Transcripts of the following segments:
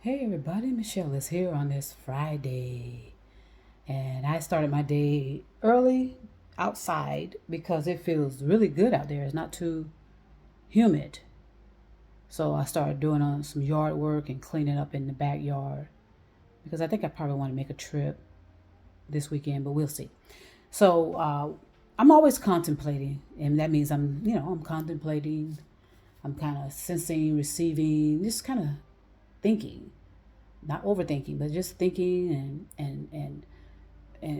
Hey everybody, Michelle is here on this Friday. And I started my day early outside because it feels really good out there. It's not too humid. So I started doing some yard work and cleaning up in the backyard because I think I probably want to make a trip this weekend, but we'll see. So I'm always contemplating, and that means I'm contemplating, I'm kind of sensing, receiving, just kind of thinking, not overthinking, but just thinking and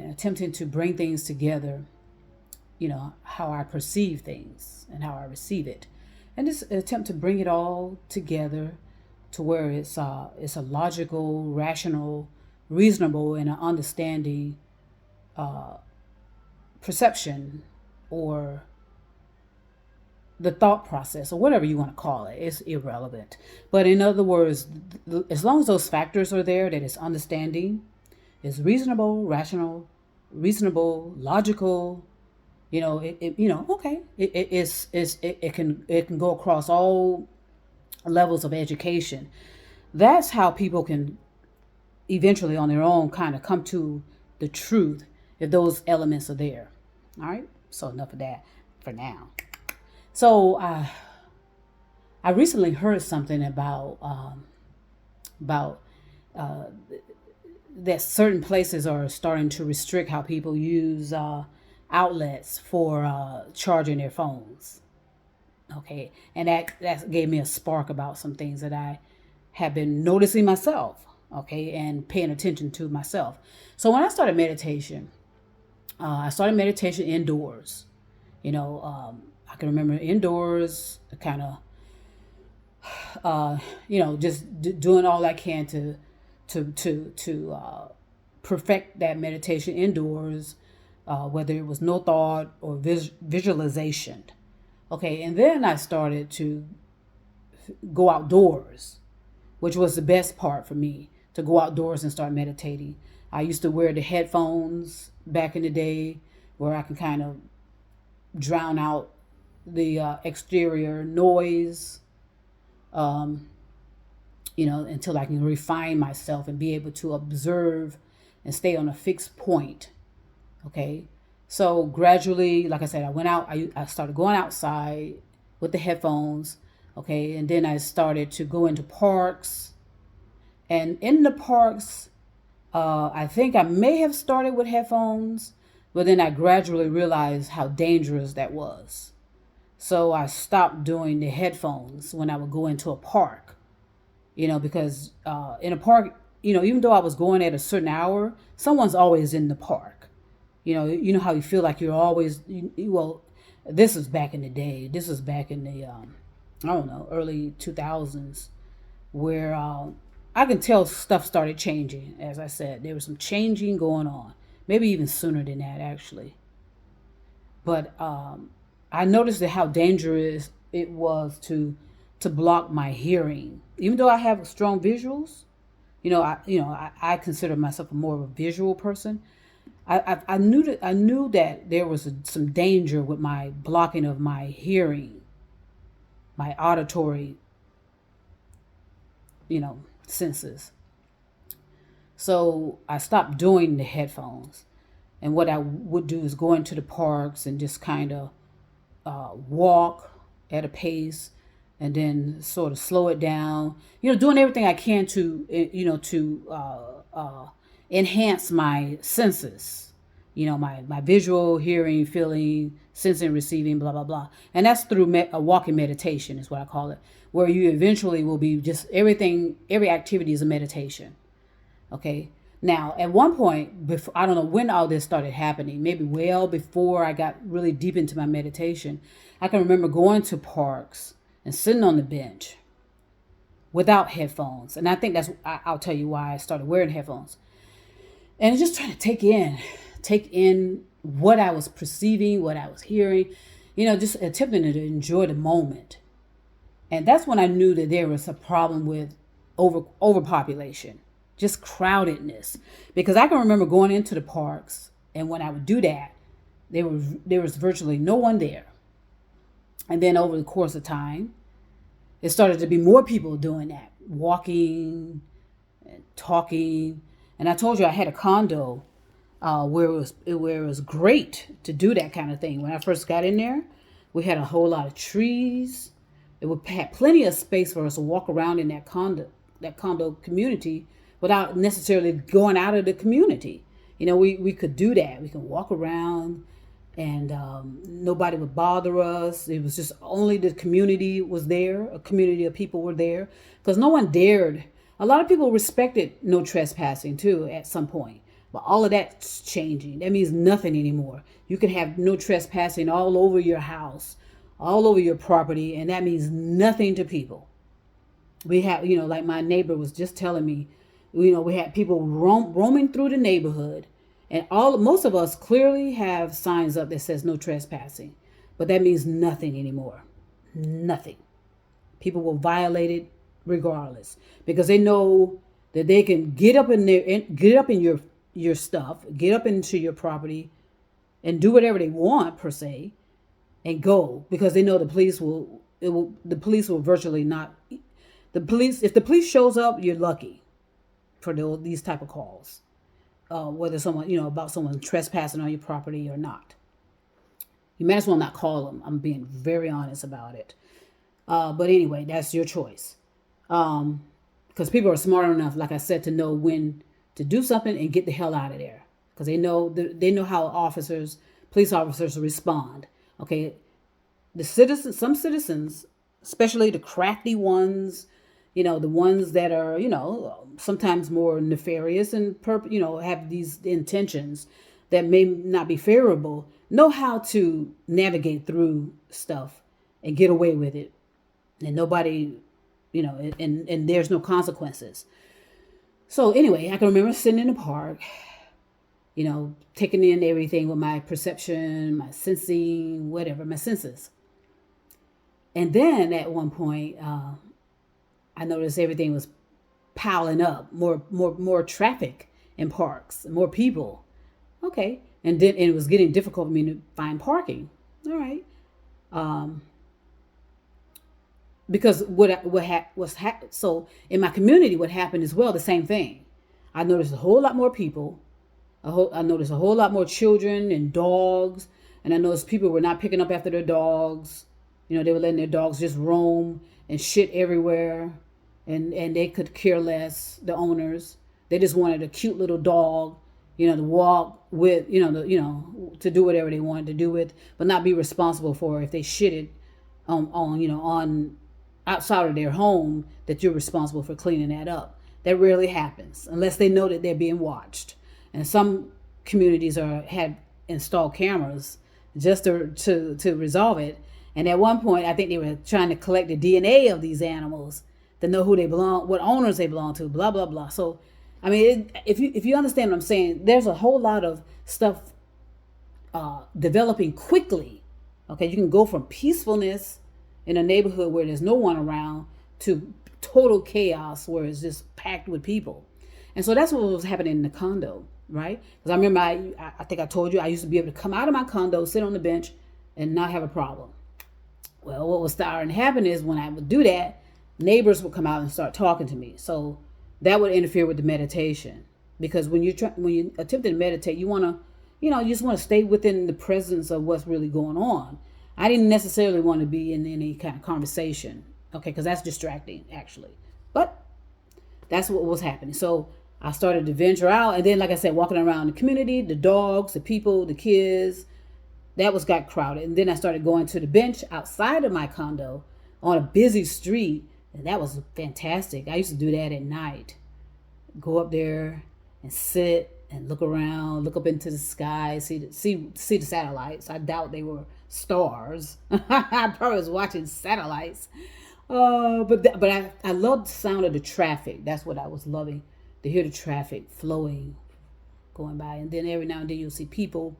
attempting to bring things together, how I perceive things and how I receive it. And just attempt to bring it all together to where it's a logical, rational, reasonable, and an understanding perception or the thought process or whatever you want to call it. It's irrelevant. But in other words, as long as those factors are there, that it's understanding, is reasonable, rational, reasonable, logical. Okay. It can go across all levels of education. That's how people can eventually, on their own, kind of come to the truth if those elements are there. All right. So enough of that for now. So I recently heard something about that certain places are starting to restrict how people use outlets for charging their phones. Okay, and that gave me a spark about some things that I have been noticing myself. Okay, and paying attention to myself. So when I started meditation indoors. I can remember indoors, kind of, just doing all I can to perfect that meditation indoors, whether it was no thought or visualization. Okay, and then I started to go outdoors, which was the best part for me, to go outdoors and start meditating. I used to wear the headphones back in the day where I can kind of drown out the exterior noise, until I can refine myself and be able to observe and stay on a fixed point. Okay. So gradually, like I said, I went out, I started going outside with the headphones. Okay. And then I started to go into parks. And in the parks, I think I may have started with headphones, but then I gradually realized how dangerous that was. So I stopped doing the headphones when I would go into a park, because in a park, even though I was going at a certain hour, someone's always in the park. You know how you feel like you're always, well, this was back in the day. This was back in the, I don't know, early 2000s, where I can tell stuff started changing. As I said, there was some changing going on, maybe even sooner than that, actually. But I noticed that how dangerous it was to block my hearing, even though I have strong visuals. I consider myself more of a visual person. I knew that there was some danger with my blocking of my hearing, my auditory, senses. So I stopped doing the headphones, and what I would do is go into the parks and just kind of walk at a pace and then sort of slow it down, doing everything I can to enhance my senses, my visual, hearing, feeling, sensing, receiving, blah blah blah. And that's through a walking meditation is what I call it, where you eventually will be just every activity is a meditation. Okay. Now, at one point, before, I don't know when all this started happening, maybe well before I got really deep into my meditation, I can remember going to parks and sitting on the bench without headphones. And I think I'll tell you why I started wearing headphones. And just trying to take in what I was perceiving, what I was hearing, just attempting to enjoy the moment. And that's when I knew that there was a problem with overpopulation, just crowdedness. Because I can remember going into the parks, and when I would do that, there was virtually no one there. And then over the course of time, it started to be more people doing that, walking, talking. And I told you I had a condo where it was great to do that kind of thing. When I first got in there, we had a whole lot of trees. It would had plenty of space for us to walk around in that condo community without necessarily going out of the community. We could do that. We could walk around and nobody would bother us. It was just only the community was there. A community of people were there because no one dared. A lot of people respected no trespassing too at some point. But all of that's changing. That means nothing anymore. You can have no trespassing all over your house, all over your property, and that means nothing to people. We have, like my neighbor was just telling me, we had people roaming through the neighborhood, and most of us clearly have signs up that says no trespassing, but that means nothing anymore. Nothing. People will violate it regardless because they know that they can get up in your stuff, get up into your property and do whatever they want per se and go because they know the police will virtually not if the police shows up, you're lucky for these type of calls. Whether someone, about someone trespassing on your property or not. You might as well not call them. I'm being very honest about it. But anyway, that's your choice. Because people are smart enough, like I said, to know when to do something and get the hell out of there because they know how police officers respond. Okay, some citizens, especially the crafty ones, the ones that are sometimes more nefarious and have these intentions that may not be favorable, know how to navigate through stuff and get away with it, and nobody, and there's no consequences. So anyway, I can remember sitting in the park, taking in everything with my perception, my sensing, whatever, my senses. And then at one point, I noticed everything was piling up, more traffic in parks, more people. Okay, and then it was getting difficult for me to find parking. All right, because so in my community, what happened as well, the same thing. I noticed a whole lot more people. I noticed a whole lot more children and dogs, and I noticed people were not picking up after their dogs. They were letting their dogs just roam and shit everywhere, and they could care less. The owners, they just wanted a cute little dog, to walk with, to do whatever they wanted to do with, but not be responsible for if they shitted on outside of their home, that you're responsible for cleaning that up. That rarely happens unless they know that they're being watched. And some communities had installed cameras just to resolve it. And at one point, I think they were trying to collect the DNA of these animals to know who they belong, what owners they belong to, blah, blah, blah. So, I mean, if you understand what I'm saying, there's a whole lot of stuff developing quickly. Okay, you can go from peacefulness in a neighborhood where there's no one around to total chaos where it's just packed with people. And so that's what was happening in the condo, right? Because I remember I think I told you I used to be able to come out of my condo, sit on the bench, and not have a problem. Well, what was starting to happen is when I would do that, neighbors would come out and start talking to me. So that would interfere with the meditation. Because when you attempt to meditate, you want to, you just want to stay within the presence of what's really going on. I didn't necessarily want to be in any kind of conversation, okay, because that's distracting, actually. But that's what was happening. So I started to venture out, and then, like I said, walking around the community, the dogs, the people, the kids, that got crowded. And then I started going to the bench outside of my condo on a busy street, and that was fantastic. I used to do that at night. Go up there and sit and look around, look up into the sky, see the satellites. I doubt they were stars. I probably was watching satellites. But I loved the sound of the traffic. That's what I was loving, to hear the traffic flowing, going by. And then every now and then you'll see people.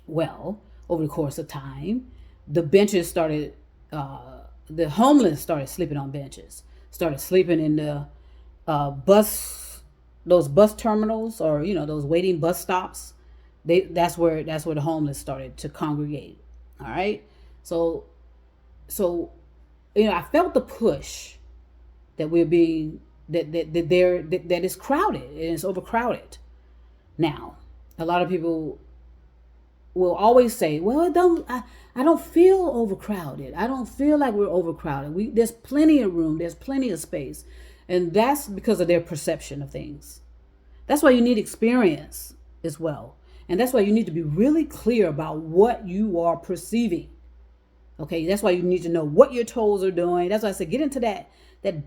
Well, over the course of time, the benches started, the homeless started sleeping on benches, started sleeping in the those bus terminals, or those waiting bus stops. That's where the homeless started to congregate. All right, so I felt the push that we're being that is crowded and it's overcrowded. Now, a lot of people will always say, "Well, I don't feel overcrowded. I don't feel like we're overcrowded. There's plenty of room. There's plenty of space," and that's because of their perception of things. That's why you need experience as well, and that's why you need to be really clear about what you are perceiving. Okay, that's why you need to know what your toes are doing. That's why I said get into that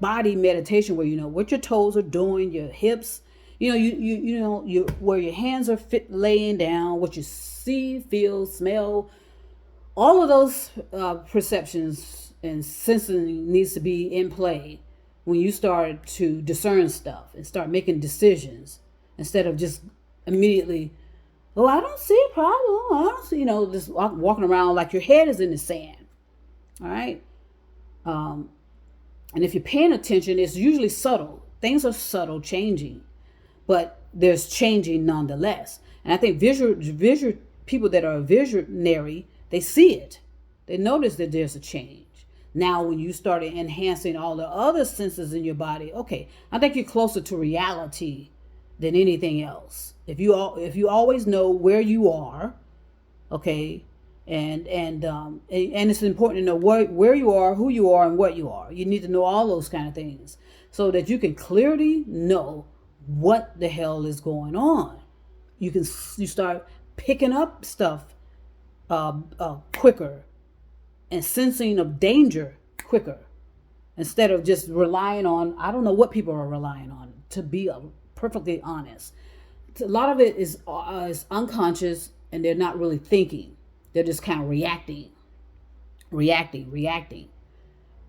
body meditation where you know what your toes are doing, your hips. You know where your hands are laying down, what you see, feel, smell. All of those perceptions and sensing needs to be in play when you start to discern stuff and start making decisions instead of just immediately, oh, I don't see a problem. I don't see, just walking around like your head is in the sand. All right. And if you're paying attention, it's usually subtle. Things are subtle changing, but there's changing nonetheless. And I think visual people that are visionary, they see it. They notice that there's a change. Now, when you start enhancing all the other senses in your body, okay, I think you're closer to reality than anything else. If you always know where you are, okay, and it's important to know where you are, who you are, and what you are. You need to know all those kind of things so that you can clearly know what the hell is going on. You start picking up stuff quicker and sensing of danger quicker instead of just relying on, I don't know what people are relying on, to be perfectly honest. A lot of it is unconscious and they're not really thinking. They're just kind of reacting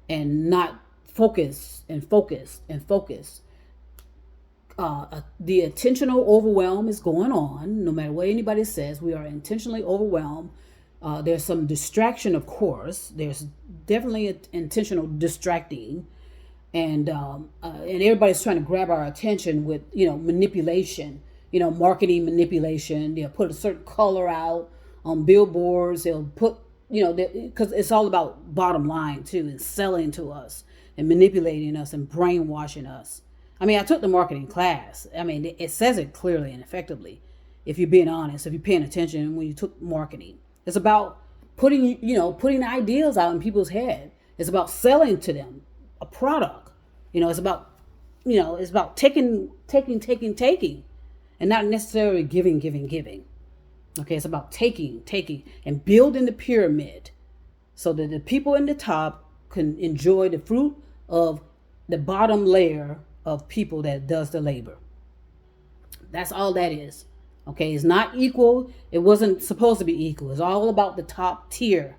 and not focus. The intentional overwhelm is going on. No matter what anybody says, we are intentionally overwhelmed. There's some distraction, of course. There's definitely intentional distracting, and everybody's trying to grab our attention with manipulation, marketing manipulation. They'll put a certain color out on billboards. They'll put because it's all about bottom line too, and selling to us and manipulating us and brainwashing us. I mean, I took the marketing class. I mean, it says it clearly and effectively. If you're being honest, if you're paying attention when you took marketing, it's about putting ideas out in people's head. It's about selling to them a product. It's about taking, and not necessarily giving. Okay, it's about taking, and building the pyramid so that the people in the top can enjoy the fruit of the bottom layer of people that does the labor. That's all that is. Okay, it's not equal. It wasn't supposed to be equal. It's all about the top tier,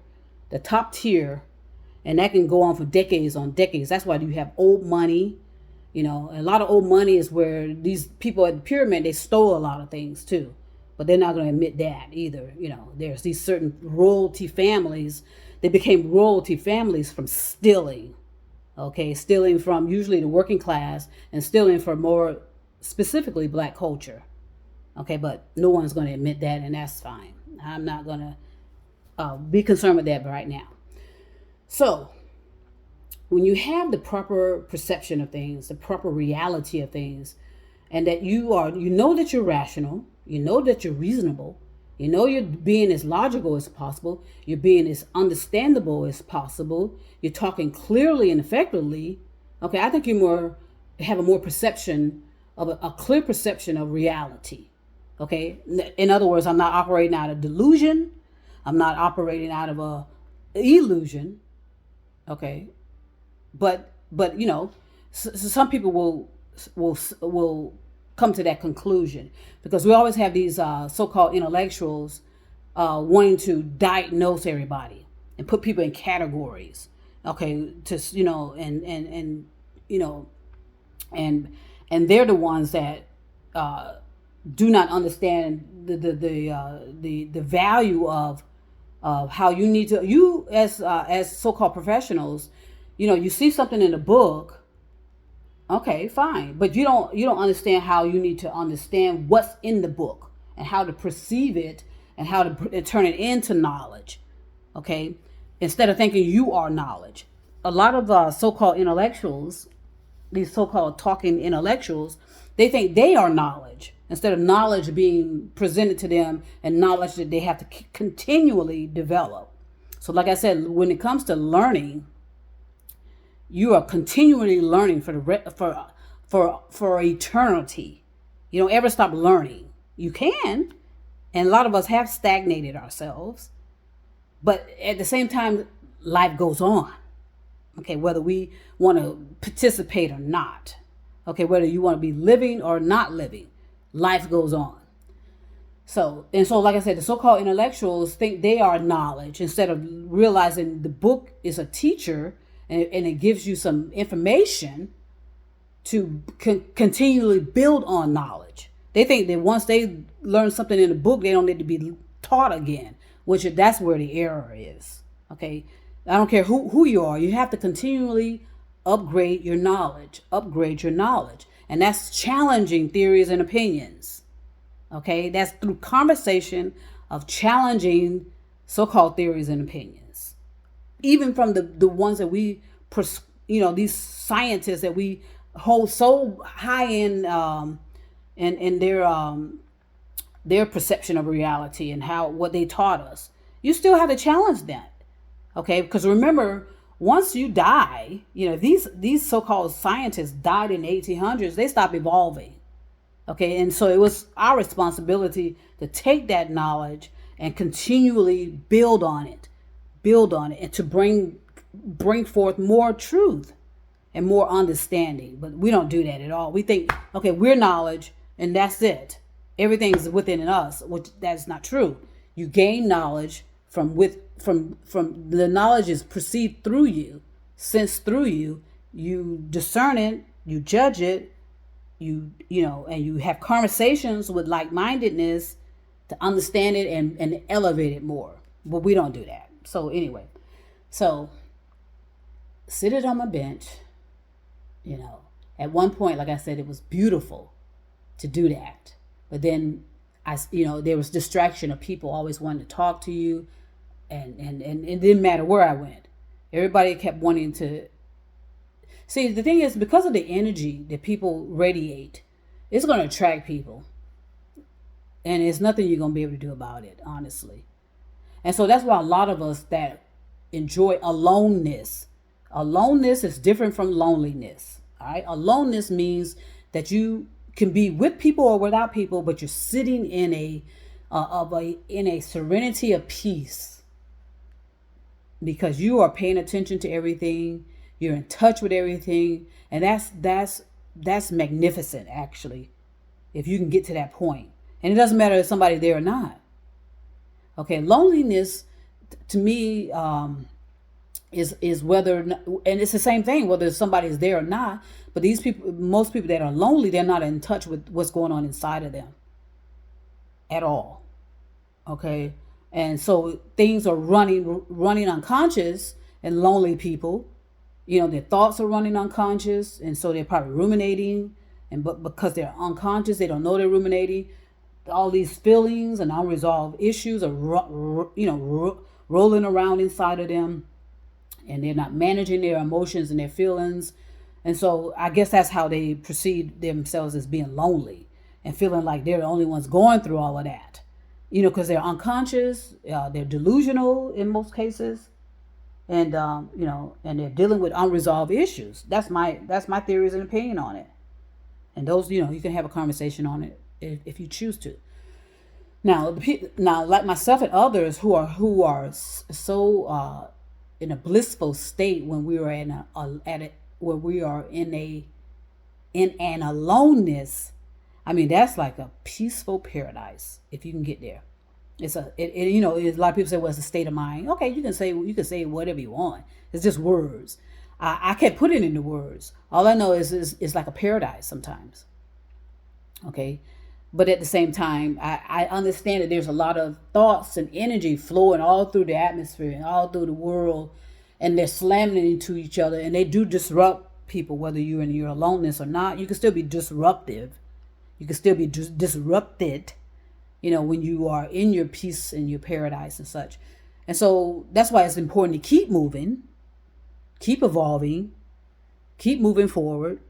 and that can go on for decades on decades. That's why you have old money. A lot of old money is where these people at the pyramid, they stole a lot of things too, but they're not going to admit that either. There's these certain royalty families. They became royalty families from stealing. Okay, stealing from usually the working class and stealing from more specifically black culture. Okay, but no one's going to admit that, and that's fine. I'm not going to be concerned with that right now. So, when you have the proper perception of things, the proper reality of things, and that you know that you're rational, you know that you're reasonable, you know you're being as logical as possible, you're being as understandable as possible, you're talking clearly and effectively. Okay, I think you have a more perception of a clear perception of reality. Okay, in other words, I'm not operating out of delusion. I'm not operating out of a illusion. Okay, but so some people will come to that conclusion because we always have these so-called intellectuals wanting to diagnose everybody and put people in categories. Okay, and they're the ones that do not understand the value of how you need to, you as so-called professionals, you see something in a book, okay, fine, but you don't understand how you need to understand what's in the book and how to perceive it and how to turn it into knowledge. Okay, instead of thinking you are knowledge. A lot of so-called intellectuals, these so-called talking intellectuals, they think they are knowledge instead of knowledge being presented to them and knowledge that they have to continually develop. So like I said, when it comes to learning, you are continually learning for eternity. You don't ever stop learning. You can, and a lot of us have stagnated ourselves, but at the same time, life goes on. Okay, whether we want to participate or not. Okay, whether you want to be living or not living, life goes on. So like I said, the so-called intellectuals think they are knowledge instead of realizing the book is a teacher and it gives you some information to continually build on knowledge. They think that once they learn something in the book, they don't need to be taught again, which that's where the error is. Okay, I don't care who you are. You have to continually upgrade your knowledge. And that's challenging theories and opinions. Okay, that's through conversation of challenging so-called theories and opinions. Even from the ones that we, these scientists that we hold so high in their perception of reality and what they taught us. You still have to challenge that. Okay, because remember, once you die, these so-called scientists died in the 1800s, they stopped evolving. Okay, and so it was our responsibility to take that knowledge and continually build on it and to bring forth more truth and more understanding. But we don't do that at all. We think, okay, we're knowledge and that's it. Everything's within us, which that's not true. You gain knowledge from the knowledge is perceived through you, sensed through you. You discern it, you judge it, and you have conversations with like-mindedness to understand it and elevate it more. But we don't do that. So anyway, sit on my bench. At one point, like I said, it was beautiful to do that. But then there was distraction of people always wanting to talk to you, and it didn't matter where I went. Everybody kept wanting to. See, the thing is, because of the energy that people radiate, it's going to attract people. And there's nothing you're going to be able to do about it, honestly. And so that's why a lot of us that enjoy aloneness is different from loneliness. All right. Aloneness means that you can be with people or without people, but you're sitting in a serenity of peace because you are paying attention to everything. You're in touch with everything. And that's magnificent, actually, if you can get to that point. And it doesn't matter if somebody's there or not. Okay, loneliness to me is whether, and it's the same thing whether somebody's there or not. But most people that are lonely, they're not in touch with what's going on inside of them at all. Okay, and so things are running unconscious in lonely people. Their thoughts are running unconscious, and so they're probably ruminating. But because they're unconscious, they don't know they're ruminating. All these feelings and unresolved issues are, rolling around inside of them, and they're not managing their emotions and their feelings. And so I guess that's how they perceive themselves, as being lonely and feeling like they're the only ones going through all of that. Because they're unconscious, they're delusional in most cases. And and they're dealing with unresolved issues. That's my theories and opinion on it. And those, you can have a conversation on it if you choose to. Now, like myself and others who are so in a blissful state when we are in an aloneness. I mean, that's like a peaceful paradise if you can get there. It's a lot of people say, well, it's a state of mind. Okay, you can say whatever you want. It's just words. I can't put it into words. All I know is it's like a paradise sometimes. Okay, but at the same time, I understand that there's a lot of thoughts and energy flowing all through the atmosphere and all through the world, and they're slamming into each other, and they do disrupt people, whether you're in your aloneness or not. You can still be disruptive. You can still be disrupted. When you are in your peace and your paradise and such. And so that's why it's important to keep moving, keep evolving, keep moving forward,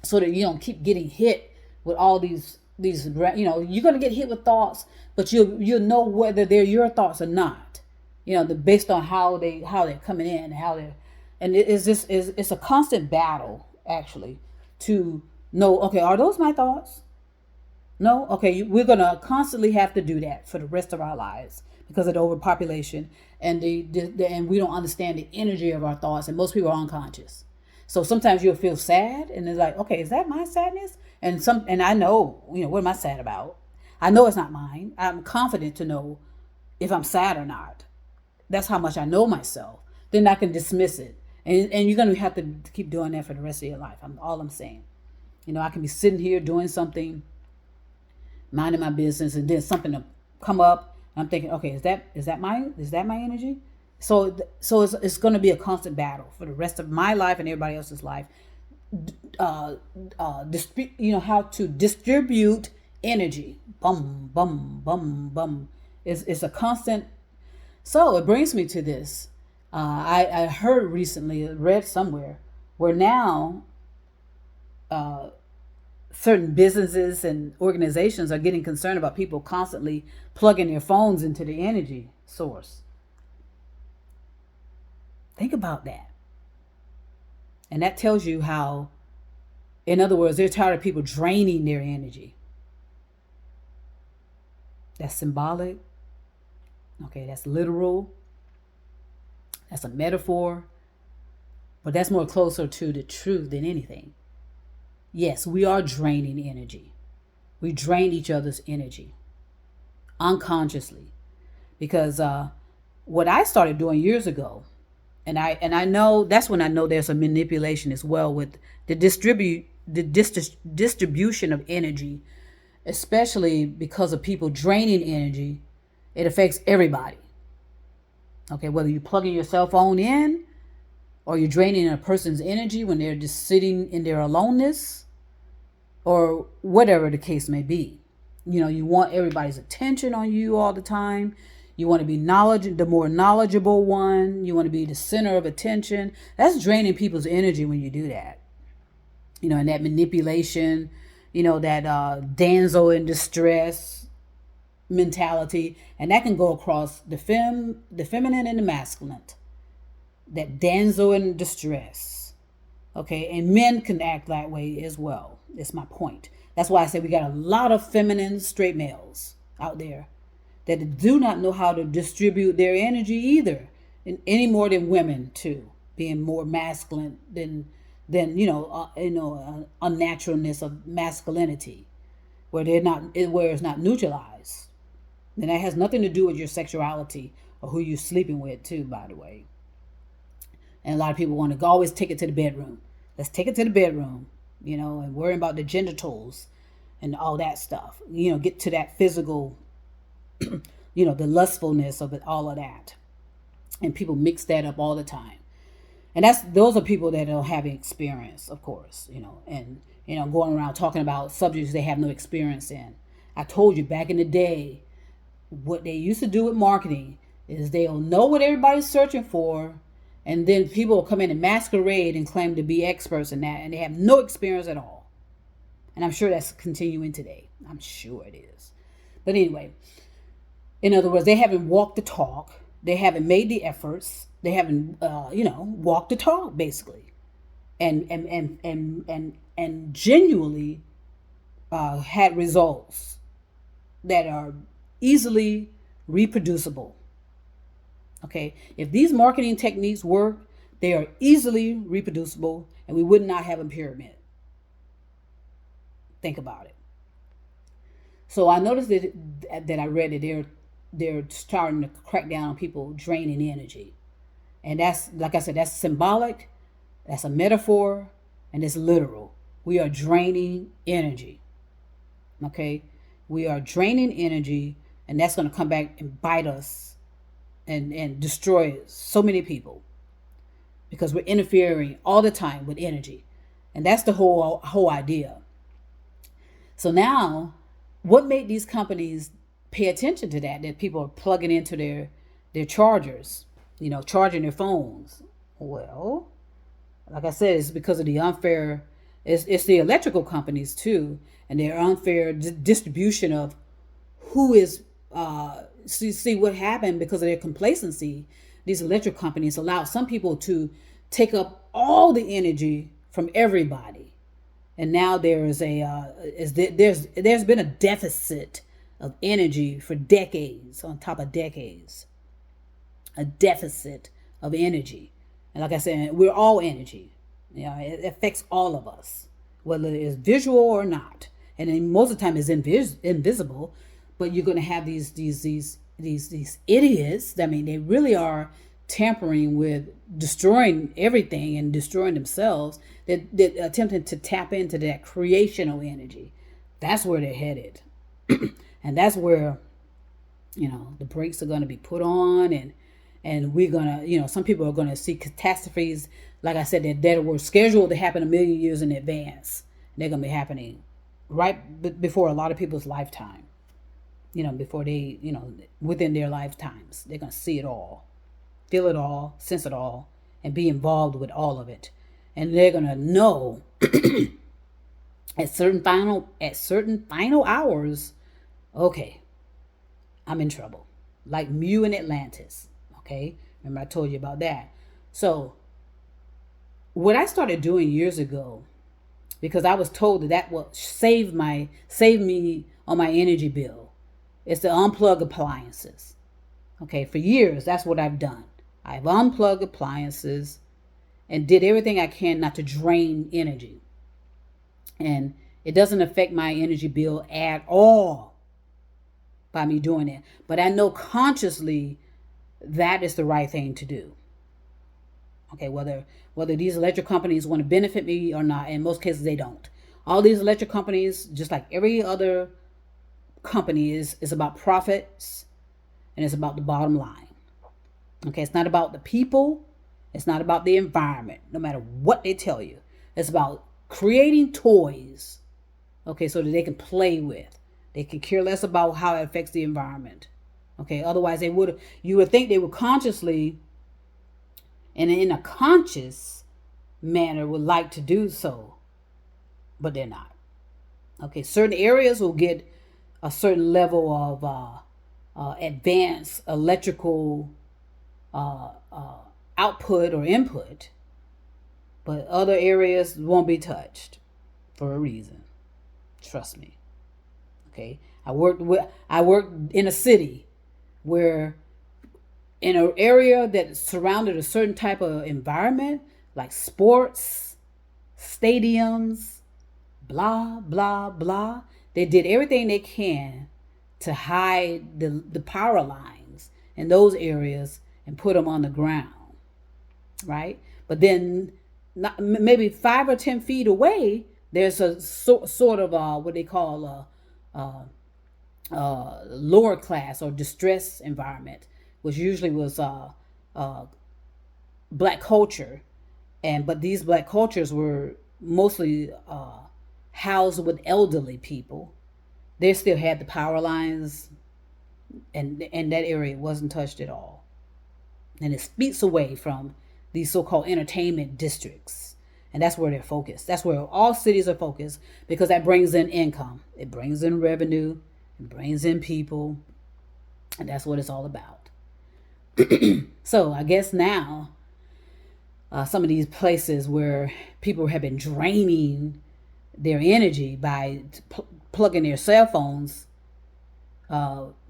so that you don't keep getting hit with all these you're going to get hit with thoughts, but you'll know whether they're your thoughts or not, based on how they're coming in, and it's a constant battle actually to know, okay, are those my thoughts? No? Okay, we're going to constantly have to do that for the rest of our lives because of the overpopulation, and and we don't understand the energy of our thoughts, and most people are unconscious. So sometimes you'll feel sad, and it's like, okay, is that my sadness? And I know, what am I sad about? I know it's not mine. I'm confident to know if I'm sad or not. That's how much I know myself. Then I can dismiss it. And you're going to have to keep doing that for the rest of your life. All I'm saying. I can be sitting here doing something, minding my business, and then something will come up. And I'm thinking, okay, is that my energy? So it's going to be a constant battle for the rest of my life and everybody else's life. How to distribute energy. Bum, bum, bum, bum. It's a constant. So it brings me to this. I heard recently, read somewhere, where now certain businesses and organizations are getting concerned about people constantly plugging their phones into the energy source. Think about that. And that tells you how, in other words, they're tired of people draining their energy. That's symbolic. Okay, that's literal. That's a metaphor. But that's more closer to the truth than anything. Yes, we are draining energy. We drain each other's energy unconsciously. Because what I started doing years ago, and I know that's when I know there's a manipulation as well with the distribution of energy, especially because of people draining energy. It affects everybody. Okay, whether you're plugging your cell phone in or you're draining a person's energy when they're just sitting in their aloneness, or whatever the case may be. You want everybody's attention on you all the time. You want to be the more knowledgeable one. You want to be the center of attention. That's draining people's energy when you do that. And that manipulation, that damsel in distress mentality. And that can go across the feminine and the masculine. That damsel in distress. Okay, and men can act that way as well. That's my point. That's why I say we got a lot of feminine straight males out there that do not know how to distribute their energy either, any more than women too, being more masculine than unnaturalness of masculinity, where it's not neutralized. And that has nothing to do with your sexuality or who you're sleeping with too, by the way. And a lot of people want to always take it to the bedroom. Let's take it to the bedroom, and worrying about the genitals and all that stuff. Get to that physical, the lustfulness of it, all of that. And people mix that up all the time. And those are people that don't have experience, of course, and going around talking about subjects they have no experience in. I told you back in the day, what they used to do with marketing is they'll know what everybody's searching for, and then people will come in and masquerade and claim to be experts in that, and they have no experience at all. And I'm sure that's continuing today. I'm sure it is. But anyway, in other words, they haven't walked the talk. They haven't made the efforts. They haven't, walked the talk basically, and genuinely had results that are easily reproducible. Okay, if these marketing techniques work, they are easily reproducible, and we would not have a pyramid. Think about it. So I noticed that I read that they're starting to crack down on people draining energy, and that's, like I said, that's symbolic, that's a metaphor, and it's literal. We are draining energy. Okay, we are draining energy, and that's going to come back and bite us. And destroy so many people because we're interfering all the time with energy, and that's the whole idea. So now, what made these companies pay attention to that people are plugging into their chargers, charging their phones? Well, like I said, it's because of the unfair It's the electrical companies too, and their unfair distribution of who is. See what happened because of their complacency. These electric companies allow some people to take up all the energy from everybody, and now there's been a deficit of energy for decades on top of decades, a deficit of energy. And like I said, we're all energy. It affects all of us, whether it's visual or not. And then most of the time it's invisible, but you're going to have these idiots. I mean, they really are tampering with destroying everything and destroying themselves. They're attempting to tap into that creational energy. That's where they're headed. And that's where, the brakes are going to be put on, and we're going to, some people are going to see catastrophes, like I said, that were scheduled to happen a million years in advance. They're going to be happening right before a lot of people's lifetime. Before they, within their lifetimes. They're going to see it all, feel it all, sense it all, and be involved with all of it. And they're going to know at certain final hours, okay, I'm in trouble. Like Mew in Atlantis, okay? Remember I told you about that. So what I started doing years ago, because I was told that will save me on my energy bill, is to unplug appliances. Okay, for years, that's what I've done. I've unplugged appliances and did everything I can not to drain energy. And it doesn't affect my energy bill at all by me doing it. But I know consciously that is the right thing to do. Okay, whether these electric companies want to benefit me or not, in most cases they don't. All these electric companies, just like every other company, is about profits, and it's about the bottom line. Okay, it's not about the people, it's not about the environment, no matter what they tell you. It's about creating toys, okay, so that they can play with. They can care less about how it affects the environment. Okay, otherwise you would think they would consciously and in a conscious manner would like to do so, but they're not. Okay, certain areas will get a certain level of advanced electrical output or input, but other areas won't be touched for a reason. Trust me. Okay, I worked in a city where, in an area that surrounded a certain type of environment, like sports, stadiums, blah, blah, blah. They did everything they can to hide the power lines in those areas and put them on the ground, right? But then maybe 5 or 10 feet away, there's a sort of what they call lower class or distress environment, which usually was black culture, but these black cultures were mostly housed with elderly people. They still had the power lines, and that area wasn't touched at all. And it speaks away from these so-called entertainment districts, and that's where they're focused. That's where all cities are focused, because that brings in income, it brings in revenue, it brings in people, and that's what it's all about. So I guess now some of these places where people have been draining their energy by plugging their cell phones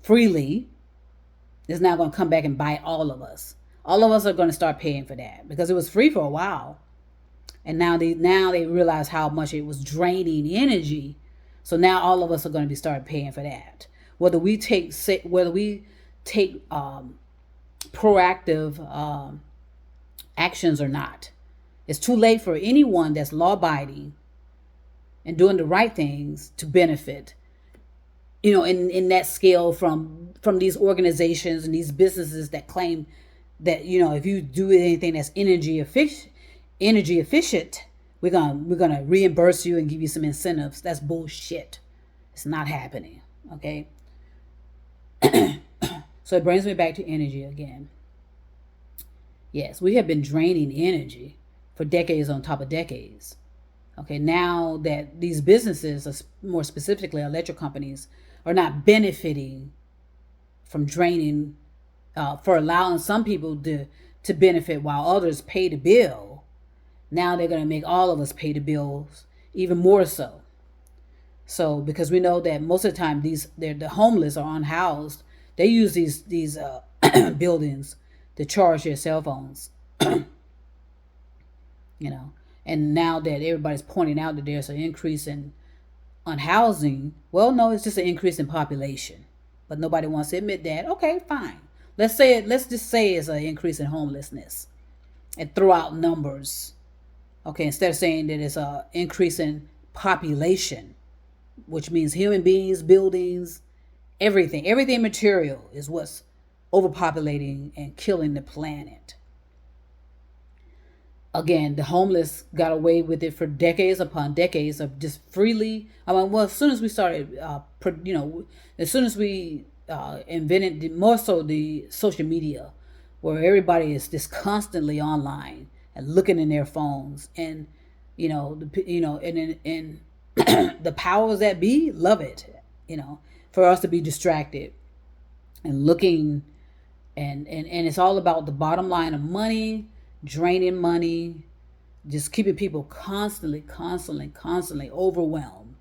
freely is now going to come back and bite all of us. All of us are going to start paying for that, because it was free for a while, and now they realize how much it was draining energy. So now all of us are going to be start paying for that, whether we take proactive actions or not. It's too late for anyone that's law-abiding and doing the right things to benefit, in that scale from these organizations and these businesses that claim that, if you do anything that's energy efficient, we're gonna reimburse you and give you some incentives. That's bullshit. It's not happening. Okay. So it brings me back to energy again. Yes, we have been draining energy for decades on top of decades. Okay, now that these businesses, more specifically electric companies, are not benefiting from draining, for allowing some people to benefit while others pay the bill. Now they're going to make all of us pay the bills even more so. So because we know that most of the time the homeless are unhoused, they use these buildings to charge their cell phones. you know. And now that everybody's pointing out that there's an increase on housing, well, no, it's just an increase in population. But nobody wants to admit that. Okay, fine. Let's just say it's an increase in homelessness and throw out numbers. Okay, instead of saying that it's an increase in population, which means human beings, buildings, everything material is what's overpopulating and killing the planet. Again, the homeless got away with it for decades upon decades of just freely. I mean, well, as soon as we started, as soon as we invented more so the social media, where everybody is just constantly online and looking in their phones, and and the powers that be love it, for us to be distracted and looking, and it's all about the bottom line of money, draining money, just keeping people constantly overwhelmed,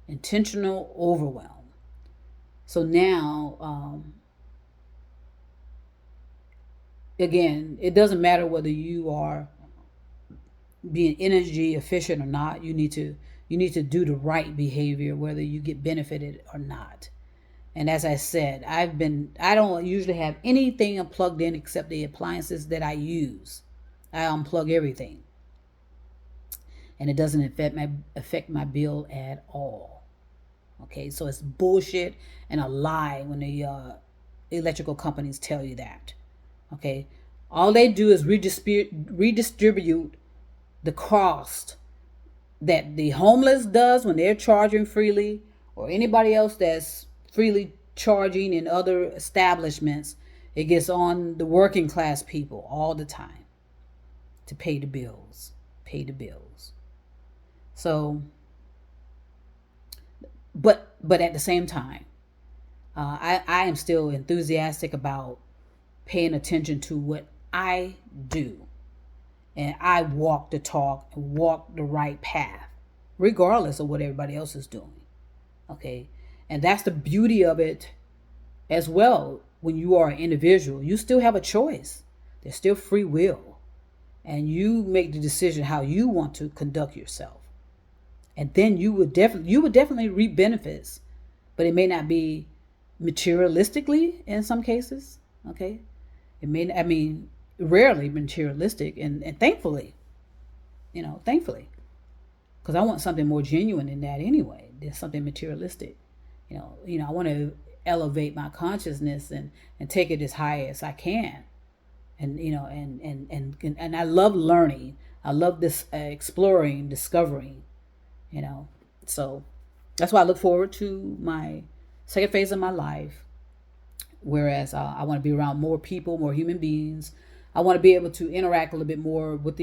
intentional overwhelm. So now, again, it doesn't matter whether you are being energy efficient or not. You need to do the right behavior, whether you get benefited or not. And as I said, I don't usually have anything plugged in except the appliances that I use. I unplug everything, and it doesn't affect my bill at all. Okay, so it's bullshit and a lie when the electrical companies tell you that. Okay, all they do is redistribute the cost that the homeless does when they're charging freely, or anybody else that's freely charging in other establishments. It gets on the working class people all the time to pay the bills. So, but at the same time, I am still enthusiastic about paying attention to what I do, and I walk the talk and walk the right path, regardless of what everybody else is doing. Okay, and that's the beauty of it as well. When you are an individual, you still have a choice. There's still free will, and you make the decision how you want to conduct yourself. And then you would definitely reap benefits, but it may not be materialistically in some cases. Okay, rarely materialistic, and thankfully, because I want something more genuine than that anyway. There's something materialistic. I want to elevate my consciousness and take it as high as I can. And and I love learning. I love this exploring, discovering. So that's why I look forward to my second phase of my life. Whereas I want to be around more people, more human beings. I want to be able to interact a little bit more with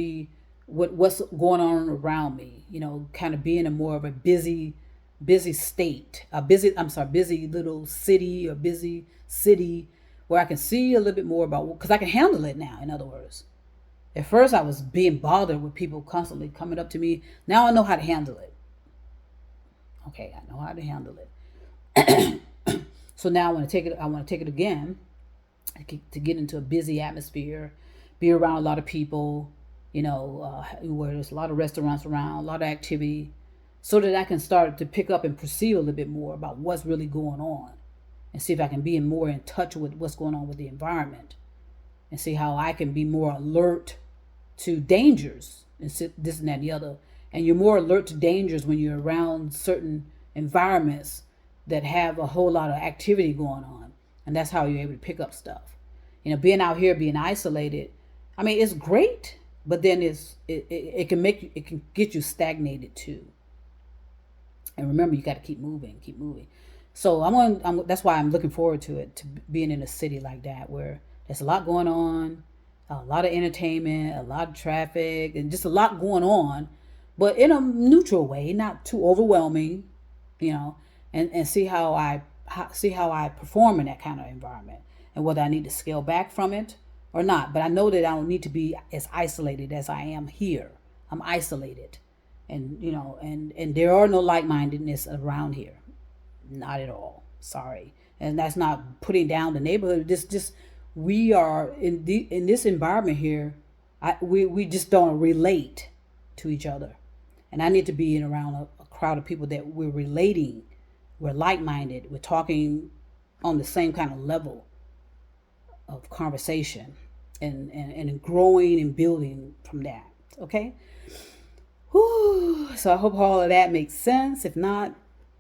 what's going on around me. Kind of being in more of a busy state, busy little city, or busy city, where I can see a little bit more about, because I can handle it now. In other words, at first I was being bothered with people constantly coming up to me. Now I know how to handle it. Okay, I know how to handle it. So now I want to take it again, to get into a busy atmosphere, be around a lot of people, where there's a lot of restaurants around, a lot of activity, so that I can start to pick up and perceive a little bit more about what's really going on, and see if I can be more in touch with what's going on with the environment, and see how I can be more alert to dangers and this and that and the other. And you're more alert to dangers when you're around certain environments that have a whole lot of activity going on. And that's how you're able to pick up stuff. Being out here, being isolated, it's great, but then it can get you stagnated too. And remember, you got to keep moving. So that's why I'm looking forward to being in a city like that, where there's a lot going on, a lot of entertainment, a lot of traffic, and just a lot going on, but in a neutral way, not too overwhelming, you know, and see how I perform in that kind of environment, and whether I need to scale back from it or not. But I know that I don't need to be as isolated as I am here. I'm isolated, and and there are no like-mindedness around here, not at all. Sorry, and that's not putting down the neighborhood. Just we are in this environment here. We just don't relate to each other, and I need to be in around a crowd of people that we're relating, we're like-minded, we're talking on the same kind of level of conversation, and growing and building from that. Okay. Whew. So I hope all of that makes sense. If not,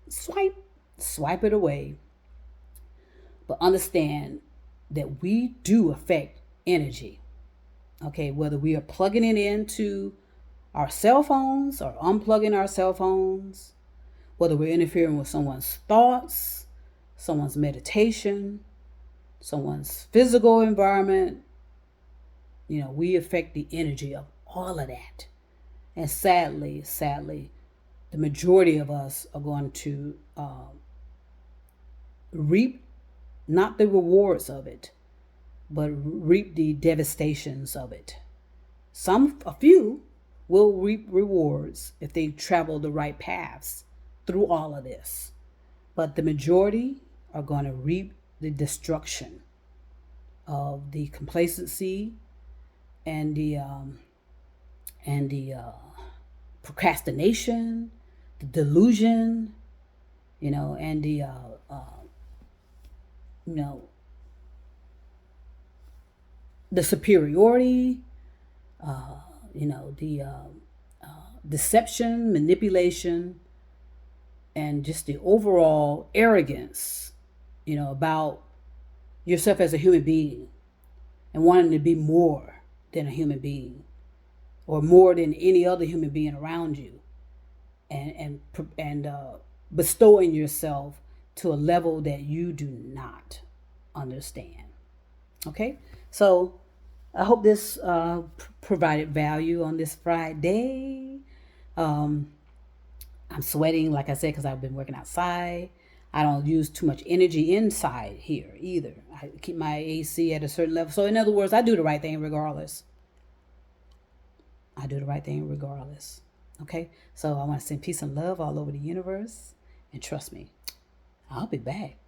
swipe it away. But understand that we do affect energy. Okay, whether we are plugging it into our cell phones or unplugging our cell phones, whether we're interfering with someone's thoughts, someone's meditation, someone's physical environment, we affect the energy of all of that. And sadly, the majority of us are going to reap not the rewards of it, but reap the devastations of it. A few will reap rewards if they travel the right paths through all of this. But the majority are going to reap the destruction of the complacency and the procrastination, the delusion, and the the superiority, the deception, manipulation, and just the overall arrogance, about yourself as a human being, and wanting to be more than a human being, or more than any other human being around you, and bestowing yourself to a level that you do not understand. Okay, so I hope this provided value on this Friday. I'm sweating, like I said, because I've been working outside. I don't use too much energy inside here either. I keep my AC at a certain level. So in other words, I do the right thing regardless. Okay, so I want to send peace and love all over the universe. And trust me, I'll be back.